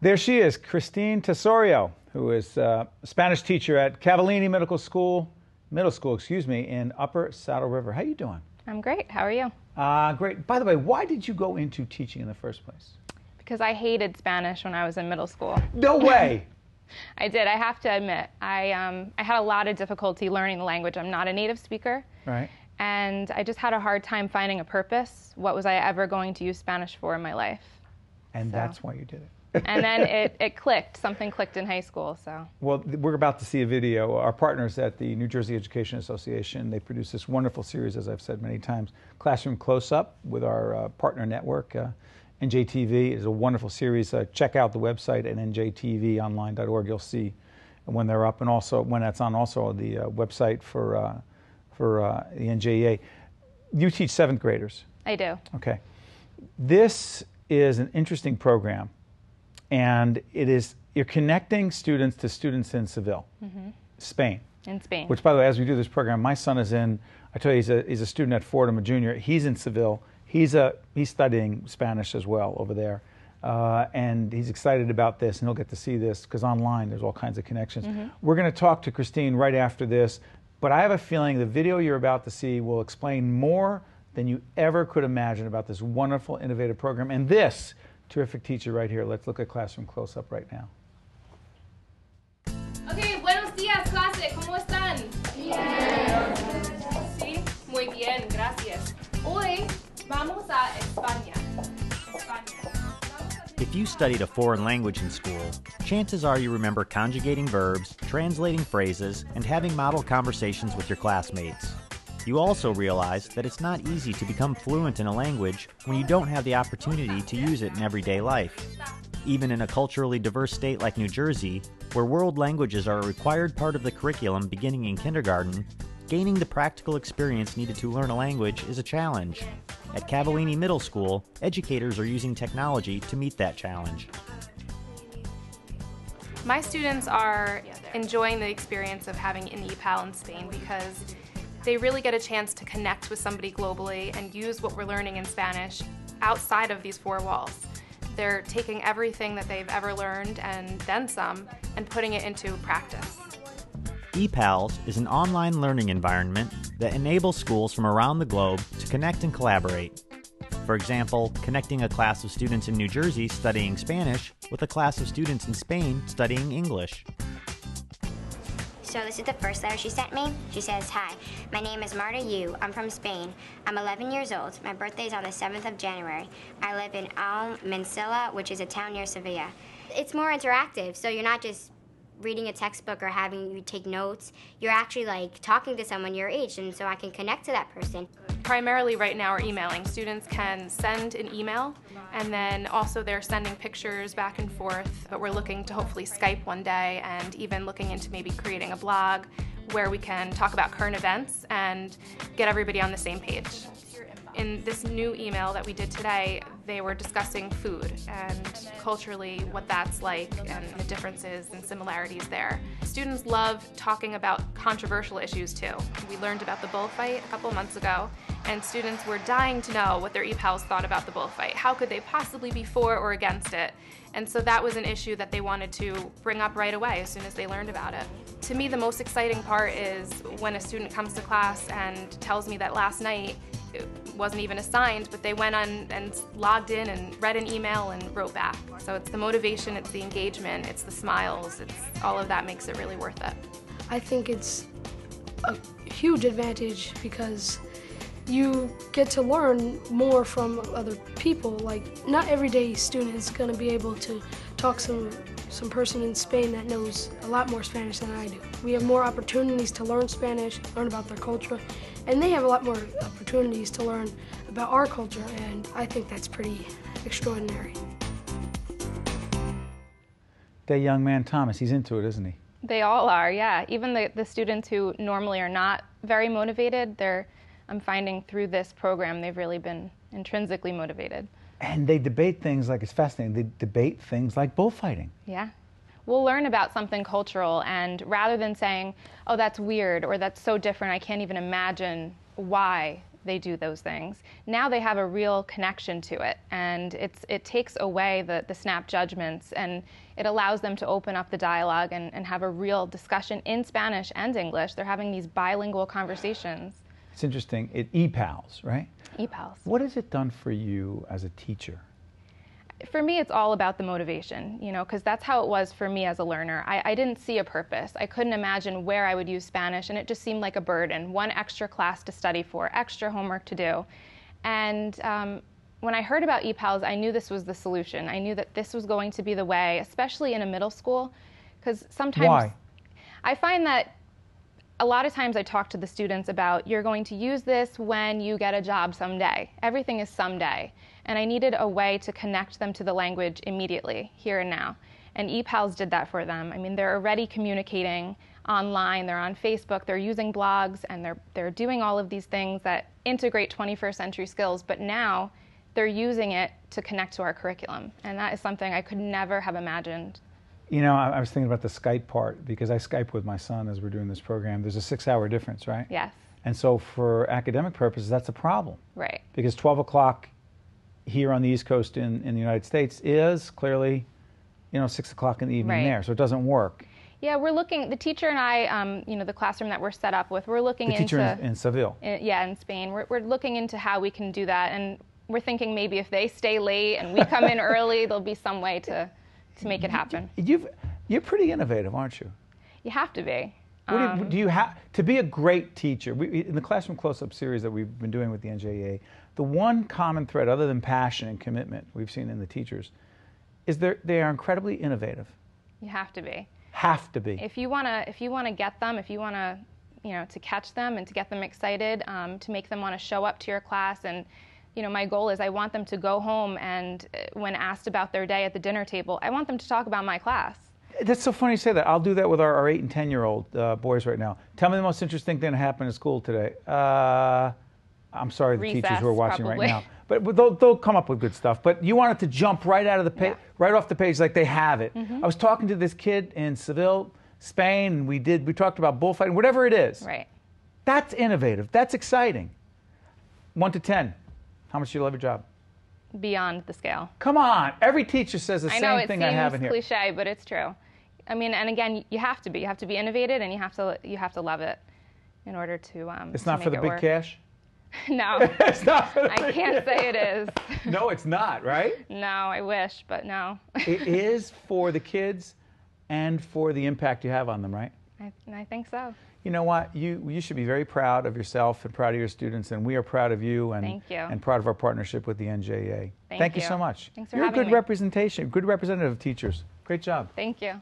There she is, KristineTesoriero, who is a Spanish teacher at Cavallini Middle School, in Upper Saddle River. How you doing? I'm great. How are you? Great. By the way, why did you go into teaching in the first place? Because I hated Spanish when I was in middle school. No way! I did. I have to admit. I had a lot of difficulty learning the language. I'm not a native speaker. Right. And I just had a hard time finding a purpose. What was I ever going to use Spanish for in my life? And that's why you did it. And then it clicked. Something clicked in high school. So. Well, we're about to see a video. Our partners at the New Jersey Education Association, they produce this wonderful series, as I've said many times, Classroom Close-Up with our partner network. NJTV is a wonderful series. Check out the website at njtvonline.org. You'll see when they're up, and also when that's on also the website for the NJEA. You teach 7th graders. I do. Okay. This is an interesting program, and you're connecting students to students in Seville, Spain. In Spain. Which, by the way, as we do this program, my son is in. I tell you, he's a student at Fordham, a junior. He's in Seville. He's studying Spanish as well over there, and he's excited about this, and he'll get to see this because online there's all kinds of connections. We're going to talk to Kristine right after this, but I have a feeling the video you're about to see will explain more than you ever could imagine about this wonderful, innovative program and this terrific teacher right here. Let's look at Classroom Close-Up right now. Okay, buenos días, clase. ¿Cómo están? Bien. Sí, muy bien, gracias. Hoy vamos a España. If you studied a foreign language in school, chances are you remember conjugating verbs, translating phrases, and having model conversations with your classmates. You also realize that it's not easy to become fluent in a language when you don't have the opportunity to use it in everyday life. Even in a culturally diverse state like New Jersey, where world languages are a required part of the curriculum beginning in kindergarten, gaining the practical experience needed to learn a language is a challenge. At Cavallini Middle School, educators are using technology to meet that challenge. My students are enjoying the experience of having an Epal in Spain because they really get a chance to connect with somebody globally and use what we're learning in Spanish outside of these 4 walls. They're taking everything that they've ever learned and then some and putting it into practice. Epals is an online learning environment that enables schools from around the globe to connect and collaborate. For example, connecting a class of students in New Jersey studying Spanish with a class of students in Spain studying English. So this is the first letter she sent me. She says, "Hi, my name is Marta Yu. I'm from Spain. I'm 11 years old. My birthday is on the 7th of January. I live in Almencilla, which is a town near Sevilla." It's more interactive, so you're not just reading a textbook or having you take notes. You're actually like talking to someone your age, and so I can connect to that person. Primarily right now we're emailing. Students can send an email, and then also they're sending pictures back and forth, but we're looking to hopefully Skype one day and even looking into maybe creating a blog where we can talk about current events and get everybody on the same page. In this new email that we did today, they were discussing food and culturally what that's like and the differences and similarities there. Students love talking about controversial issues too. We learned about the bullfight a couple months ago, and students were dying to know what their Epals thought about the bullfight. How could they possibly be for or against it? And so that was an issue that they wanted to bring up right away as soon as they learned about it. To me, the most exciting part is when a student comes to class and tells me that last night it wasn't even assigned, but they went on and logged in and read an email and wrote back. So it's the motivation, it's the engagement, it's the smiles, it's all of that makes it really worth it. I think it's a huge advantage because you get to learn more from other people. Like, not everyday student is going to be able to talk to some person in Spain that knows a lot more Spanish than I do. We have more opportunities to learn Spanish, learn about their culture, and they have a lot more opportunities to learn about our culture, and I think that's pretty extraordinary. That young man, Thomas, he's into it, isn't he? They all are, yeah. Even the students who normally are not very motivated, I'm finding through this program they've really been intrinsically motivated. And they debate things like, it's fascinating, they debate things like bullfighting. Yeah. We'll learn about something cultural, and rather than saying, oh, that's weird, or that's so different, I can't even imagine why they do those things. Now they have a real connection to it, and it takes away the snap judgments, and it allows them to open up the dialogue and have a real discussion in Spanish and English. They're having these bilingual conversations. It's interesting. Epals, right? Epals. What has it done for you as a teacher? For me, it's all about the motivation, you know, because that's how it was for me as a learner. I didn't see a purpose. I couldn't imagine where I would use Spanish, and it just seemed like a burden, one extra class to study for, extra homework to do. And when I heard about Epals, I knew this was the solution. I knew that this was going to be the way, especially in a middle school, because sometimes Why? I find that a lot of times I talk to the students about, you're going to use this when you get a job someday. Everything is someday. And I needed a way to connect them to the language immediately, here and now. And Epals did that for them. I mean, they're already communicating online, they're on Facebook, they're using blogs, and they're doing all of these things that integrate 21st century skills, but now they're using it to connect to our curriculum. And that is something I could never have imagined. You know, I was thinking about the Skype part, because I Skype with my son as we're doing this program. There's a 6-hour difference, right? Yes. And so for academic purposes, that's a problem. Right. Because 12 o'clock here on the East Coast in the United States is clearly, you know, 6 o'clock in the evening Right. there, so it doesn't work. Yeah, we're looking, the teacher and I, you know, the classroom that we're set up with, we're looking The teacher in Seville. Yeah, in Spain. We're looking into how we can do that, and we're thinking maybe if they stay late and we come in early, there'll be some way to make it happen. You're pretty innovative, aren't you? You have to be. What do you have to be a great teacher? In the Classroom Close-Up series that we've been doing with the NJEA, the one common thread, other than passion and commitment, we've seen in the teachers, is they are incredibly innovative. You have to be. Have to be. If you want to get them, if you want to, you know, to catch them and to get them excited, to make them want to show up to your class, and you know, my goal is I want them to go home and when asked about their day at the dinner table, I want them to talk about my class. That's so funny you say that. I'll do that with our 8 and 10-year-old boys right now. Tell me the most interesting thing that happened at school today. I'm sorry, the Recess, teachers who are watching probably. right now. But they'll come up with good stuff. But you want it to jump right out of the page, right off the page, like they have it. I was talking to this kid in Seville, Spain, and we talked about bullfighting, whatever it is. Right. That's innovative. That's exciting. 1 to 10. How much do you love your job? Beyond the scale. Come on. Every teacher says the I know, same thing I have in here. it seems cliche, but it's true. I mean, and again, you have to be. You have to be innovative, and you have to love it in order to It's not for the big cash? No. It's not for the I can't say it is. No, it's not, right? No, I wish, but no. It is for the kids and for the impact you have on them, right? I think so. You know what? You should be very proud of yourself and proud of your students, and we are proud of you and, Thank you. and proud of our partnership with the NJEA. Thank you you so much. Thanks for You're having a good me. representation, good representative of teachers. Great job. Thank you.